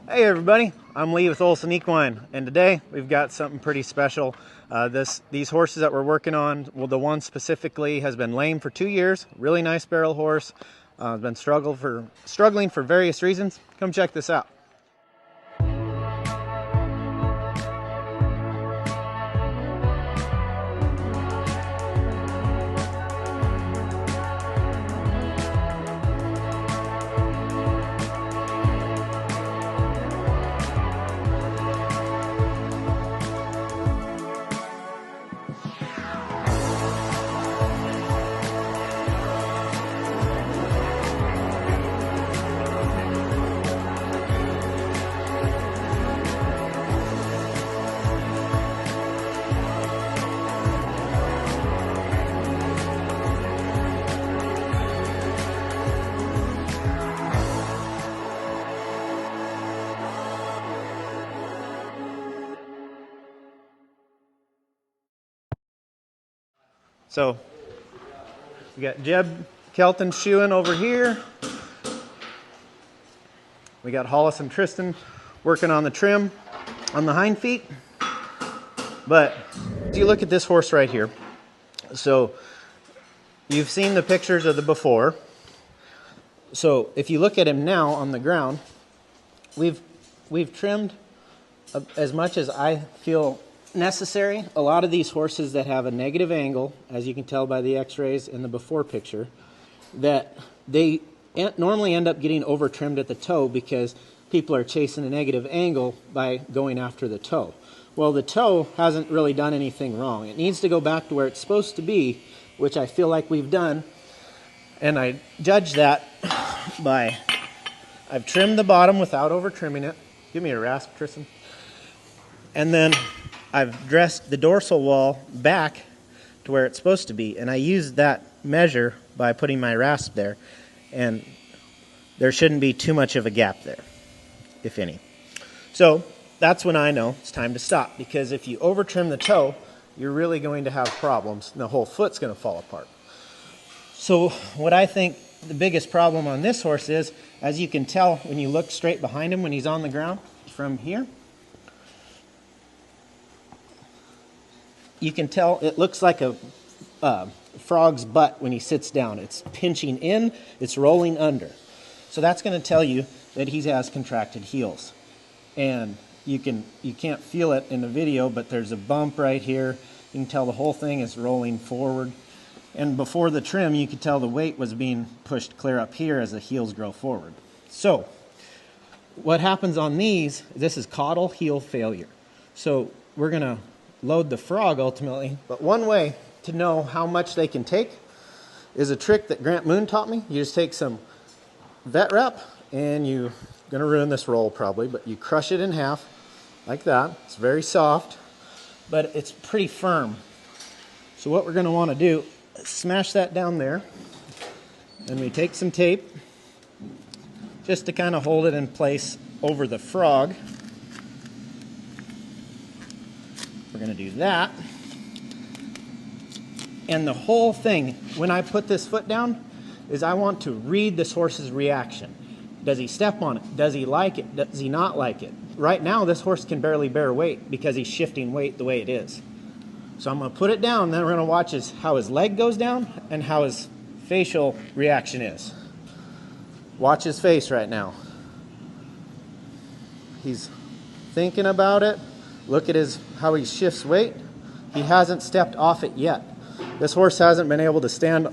Hey everybody, I'm Lee with Olsen Equine, and today we've got something pretty special. These horses that we're working on, well, the one specifically has been lame for 2 years. Really nice barrel horse. Has been struggling for various reasons. Come check this out. So we got Jeb Kelton shoeing over here. We got Hollis and Tristan working on the trim on the hind feet. But if you look at this horse right here, so you've seen the pictures of the before. So if you look at him now on the ground, we've trimmed as much as I feel necessary. A lot of these horses that have a negative angle, as you can tell by the x-rays in the before picture, that they normally end up getting over trimmed at the toe because people are chasing a negative angle by going after the toe. Well, the toe hasn't really done anything wrong. It needs to go back to where it's supposed to be, which I feel like we've done. And I judge that by, I've trimmed the bottom without over trimming it. Give me a rasp, Tristan. And then I've dressed the dorsal wall back to where it's supposed to be, and I used that measure by putting my rasp there, and there shouldn't be too much of a gap there, if any. So that's when I know it's time to stop, because if you over trim the toe, you're really going to have problems, and the whole foot's going to fall apart. So what I think the biggest problem on this horse is, as you can tell when you look straight behind him when he's on the ground from here, you can tell it looks like a frog's butt when he sits down. It's pinching in, it's rolling under. So that's going to tell you that he has contracted heels. And you can't feel it in the video, but there's a bump right here. You can tell the whole thing is rolling forward. And before the trim, you could tell the weight was being pushed clear up here as the heels grow forward. So what happens on these, this is caudal heel failure. So we're going to load the frog ultimately, but one way to know how much they can take is a trick that Grant Moon taught me. You just take some vet rep, and you're going to ruin this roll probably, but you crush it in half like that. It's very soft, but it's pretty firm. So what we're going to want to do is smash that down there, and we take some tape just to kind of hold it in place over the frog. We're going to do that. And the whole thing, when I put this foot down, is I want to read this horse's reaction. Does he step on it? Does he like it? Does he not like it? Right now, this horse can barely bear weight because he's shifting weight the way it is. So I'm going to put it down, then we're going to watch how his leg goes down and how his facial reaction is. Watch his face right now. He's thinking about it. Look at how he shifts weight. He hasn't stepped off it yet. This horse hasn't been able to stand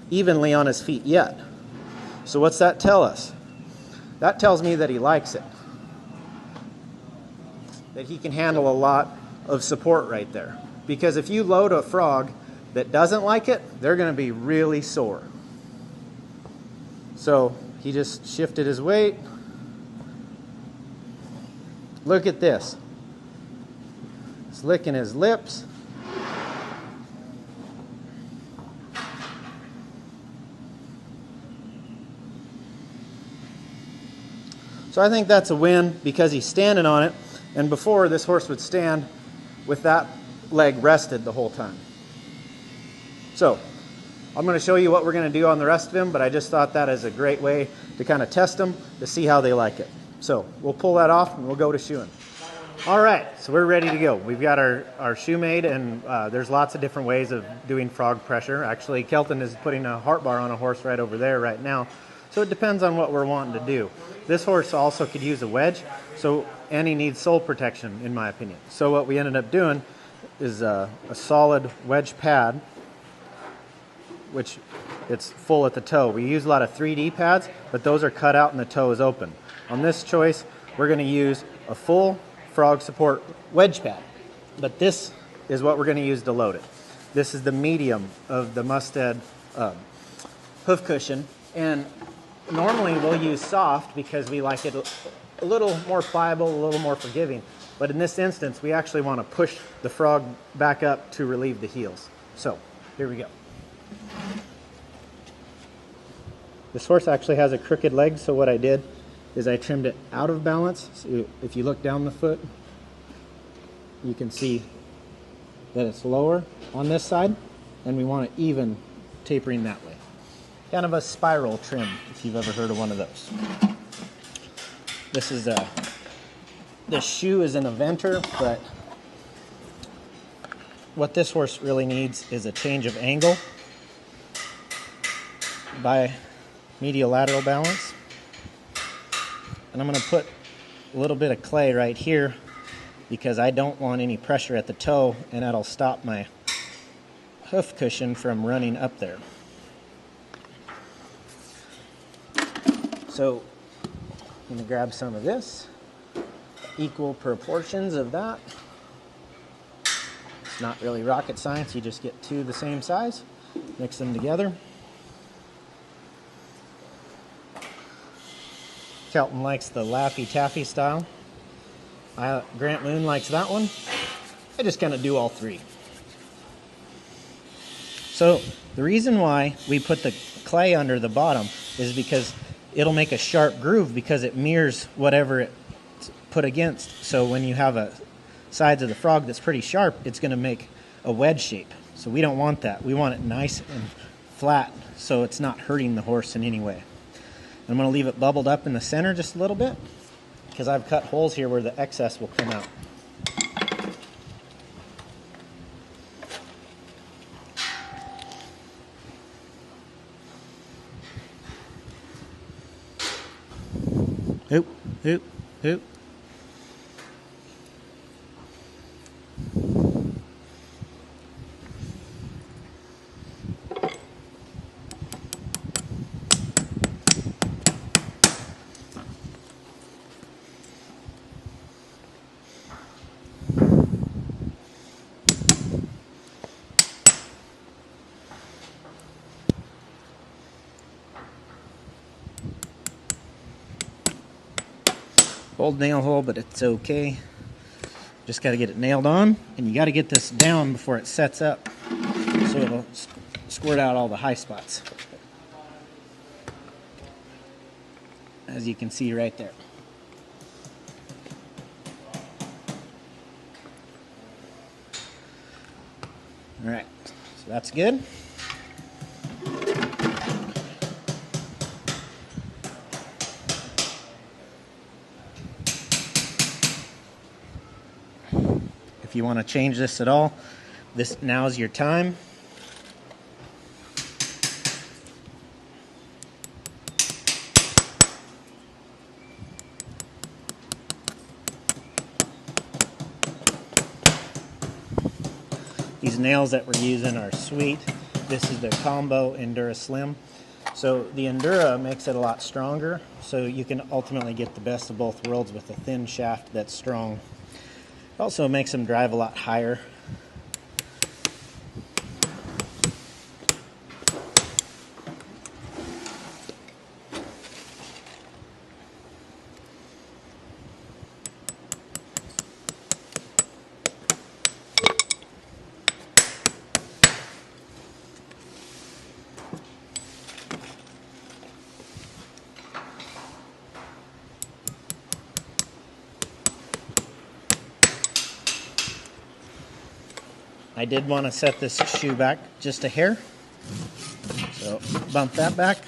evenly on his feet yet. So what's that tell us? That tells me that he likes it. That he can handle a lot of support right there. Because if you load a frog that doesn't like it, they're going to be really sore. So he just shifted his weight. Look at this. He's licking his lips. So I think that's a win because he's standing on it. And before, this horse would stand with that leg rested the whole time. So I'm going to show you what we're going to do on the rest of him, but I just thought that is a great way to kind of test them to see how they like it. So we'll pull that off and we'll go to shoeing. All right, so we're ready to go. We've got our shoe made, and there's lots of different ways of doing frog pressure. Actually, Kelton is putting a heart bar on a horse right over there right now. So it depends on what we're wanting to do. This horse also could use a wedge, and he needs sole protection, in my opinion. So what we ended up doing is a solid wedge pad, which it's full at the toe. We use a lot of 3D pads, but those are cut out and the toe is open. On this choice, we're going to use a full frog support wedge pad, but this is what we're going to use to load it. This is the medium of the Mustad hoof cushion, and normally we'll use soft because we like it a little more pliable, a little more forgiving, but in this instance we actually want to push the frog back up to relieve the heels. So here we go. This horse actually has a crooked leg, so what I did is I trimmed it out of balance. So if you look down the foot, you can see that it's lower on this side, and we want it even tapering that way. Kind of a spiral trim, if you've ever heard of one of those. This is the shoe is an eventer, but what this horse really needs is a change of angle by medial lateral balance. And I'm going to put a little bit of clay right here because I don't want any pressure at the toe, and that'll stop my hoof cushion from running up there. So I'm going to grab some of this, equal proportions of that. It's not really rocket science, you just get two the same size, mix them together. Kelton likes the Laffy Taffy style. Grant Moon likes that one. I just kind of do all three. So the reason why we put the clay under the bottom is because it'll make a sharp groove because it mirrors whatever it's put against. So when you have a sides of the frog that's pretty sharp, it's going to make a wedge shape. So we don't want that. We want it nice and flat so it's not hurting the horse in any way. I'm going to leave it bubbled up in the center just a little bit because I've cut holes here where the excess will come out. Hoop, hoop, hoop. Old nail hole, but it's okay. Just got to get it nailed on, and you got to get this down before it sets up so it'll squirt out all the high spots, as you can see right there. All right, so that's good. If you want to change this at all, now's your time. These nails that we're using are sweet. This is the Combo Endura Slim. So the Endura makes it a lot stronger, so you can ultimately get the best of both worlds with a thin shaft that's strong. Also makes them drive a lot higher. I did want to set this shoe back just a hair, so bump that back.